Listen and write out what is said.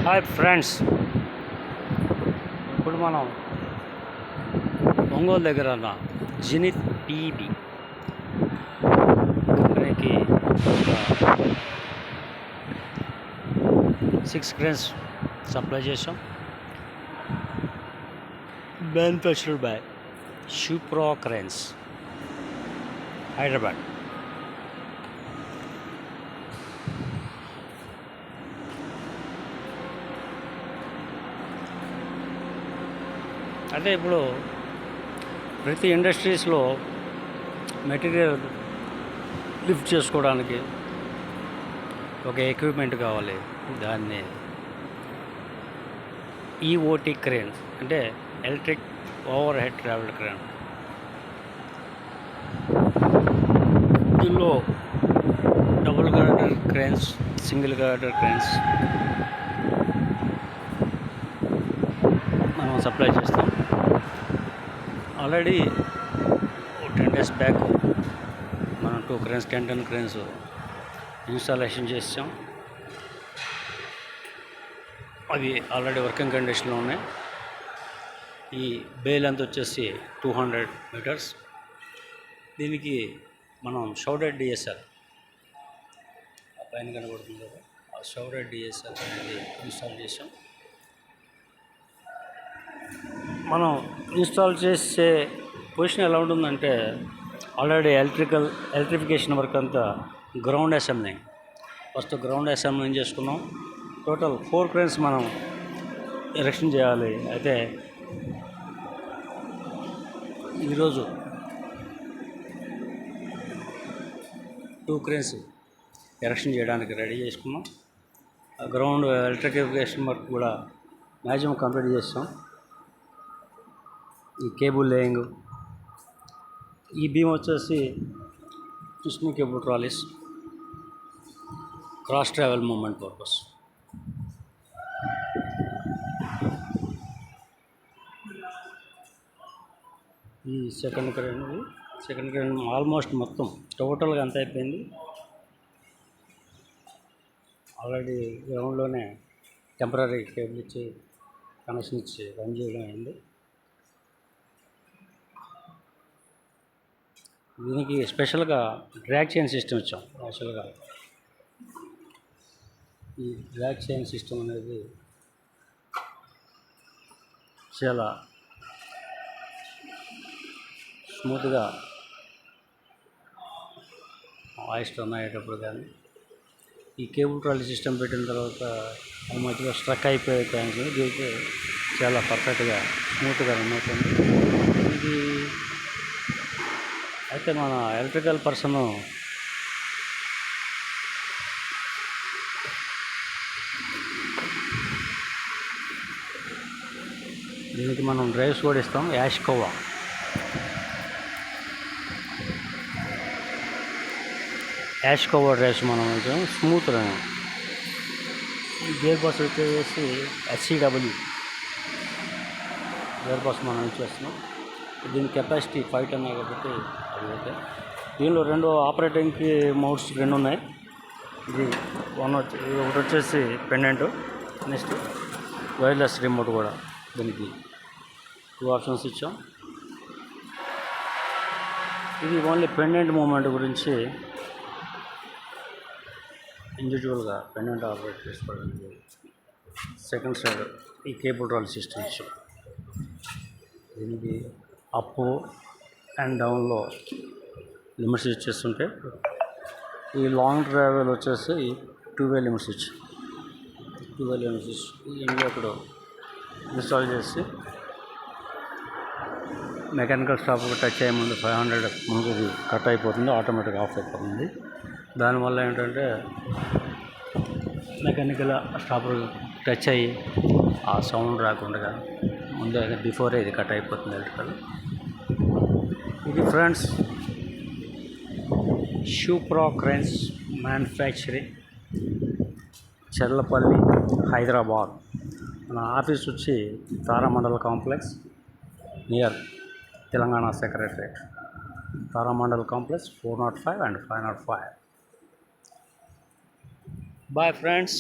Hi friends, ఇప్పుడు మనం ఒంగోలు దగ్గర ఉన్న జినిత్ పీబీ కంపెనీకి 6 క్రేన్స్ సప్లై చేసాం. Manufactured by Shupro cranes, Hyderabad. అంటే ఇప్పుడు ప్రతి ఇండస్ట్రీస్లో మెటీరియల్ లిఫ్ట్ చేసుకోవడానికి ఒక ఎక్విప్మెంట్ కావాలి. దాన్ని ఈఓటీ క్రేన్ అంటే electric over head travel crane. ఇందులో డబుల్ గర్డర్ క్రేన్స్, సింగిల్ గర్డర్ క్రేన్స్ మనం సప్లై చేస్తాం. ఆల్రెడీ 10 days బ్యాక్ మనం 2 క్రేన్స్ 10 క్రేన్స్ ఇన్స్టాలేషన్ చేసాం. అవి ఆల్రెడీ వర్కింగ్ కండిషన్లో ఉన్నాయి. ఈ బే లెంత్ వచ్చేసి 200 meters. దీనికి మనం షౌడెడ్ డిఎస్ఎల్ పైన కనబడుతుంది కదా, ఆ షౌడెడ్ డిఎస్ఎల్ అనేది ఇన్స్టాల్ చేసాం. మనం ఇన్స్టాల్ చేసే పొజిషన్ ఎలా ఉంటుందంటే, ఆల్రెడీ ఎలక్ట్రిఫికేషన్ వర్క్ అంతా ground assembling, first ground assembling చేసుకున్నాం. టోటల్ 4 క్రేన్స్ మనం ఎరెక్షన్ చేయాలి. అయితే ఈరోజు 2 క్రేన్స్ ఎరెక్షన్ చేయడానికి రెడీ చేసుకున్నాం. గ్రౌండ్ ఎలక్ట్రిఫికేషన్ వర్క్ కూడా మ్యాక్సిమం కంప్లీట్ చేస్తాం. ఈ కేబుల్ లేయింగ్, ఈ బీమ్ వచ్చేసి piston cable trolleys, cross travel movement purpose. ఈ సెకండ్ క్రేన్ ఆల్మోస్ట్ మొత్తం టోటల్గా అంత అయిపోయింది. ఆల్రెడీ గ్రౌండ్లోనే టెంపరీ కేబుల్ ఇచ్చి కనెక్షన్ ఇచ్చి రన్ చేయడం అయింది. దీనికి స్పెషల్గా డ్రాగ్ చైన్ సిస్టమ్ ఇచ్చాం. యాక్చువల్గా ఈ డ్రాగ్ చైన్ సిస్టమ్ అనేది చాలా స్మూత్గా వాయిస్ టర్న్ అయ్యేటప్పుడు కానీ, ఈ కేబుల్ ట్రాలీ సిస్టమ్ పెట్టిన తర్వాత ఆ మధ్యలో స్ట్రక్ అయిపోయే ఛాన్స్, దీనికి చాలా పర్ఫెక్ట్గా స్మూత్గా రన్ అవుతుంది. ఇది అయితే మన ఎలక్ట్రికల్ పర్సను దీనికి మనం డ్రైవ్స్ కూడా ఇస్తాం. యాష్కోవా డ్రైవ్స్ మనం ఇచ్చాం. Smooth run. ఈ గేర్ బాక్స్ వచ్చేసి HCW గేర్ బాక్స్ మనం ఇచ్చేస్తున్నాం. దీని కెపాసిటీ 5 ton కాబట్టి అది ఓకే. దీనిలో 2 ఆపరేటింగ్కి మౌడ్స్ 2 ఉన్నాయి. ఇది ఒకటి వచ్చేసి పెండెంట్, నెక్స్ట్ వైర్లెస్ రిమోట్ కూడా. దీనికి 2 ఆప్షన్స్ ఇచ్చాం. ఇది ఓన్లీ పెండెంట్ మూమెంట్ గురించి ఇండివిజువల్గా పెండెంట్ ఆపరేట్ చేసుకోవడానికి సెకండ్ సైడ్ ఈ కేబుల్ ట్రాలీ సిస్టమ్ ఇచ్చాం. దీనికి అప్ అండ్ డౌన్లో లిమిట్స్ ఇచ్చేస్తుంటే, ఈ లాంగ్ ట్రావెల్ వచ్చేసి 2-way లిమిట్స్ ఇచ్చి ఈ ఇండియాక్కడ ఇన్స్టాల్ చేసి మెకానికల్ స్టాప్ టచ్ అయ్యే ముందు 500 ముందు ఇది కట్ అయిపోతుంది, ఆటోమేటిక్గా ఆఫ్ అయిపోతుంది. దానివల్ల ఏంటంటే మెకానికల్ స్టాప్ టచ్ అయ్యి ఆ సౌండ్ రాకుండా ముందే బిఫోరే ఇది కట్ అయిపోతుంది ఎలక్ట్రికల్. ఇది friends Shupro cranes manufacturing, Cherlapalli, Hyderabad. మన ఆఫీస్ వచ్చి Taramandal complex near Telangana secretariat. Taramandal complex 405 and 505. Bye friends.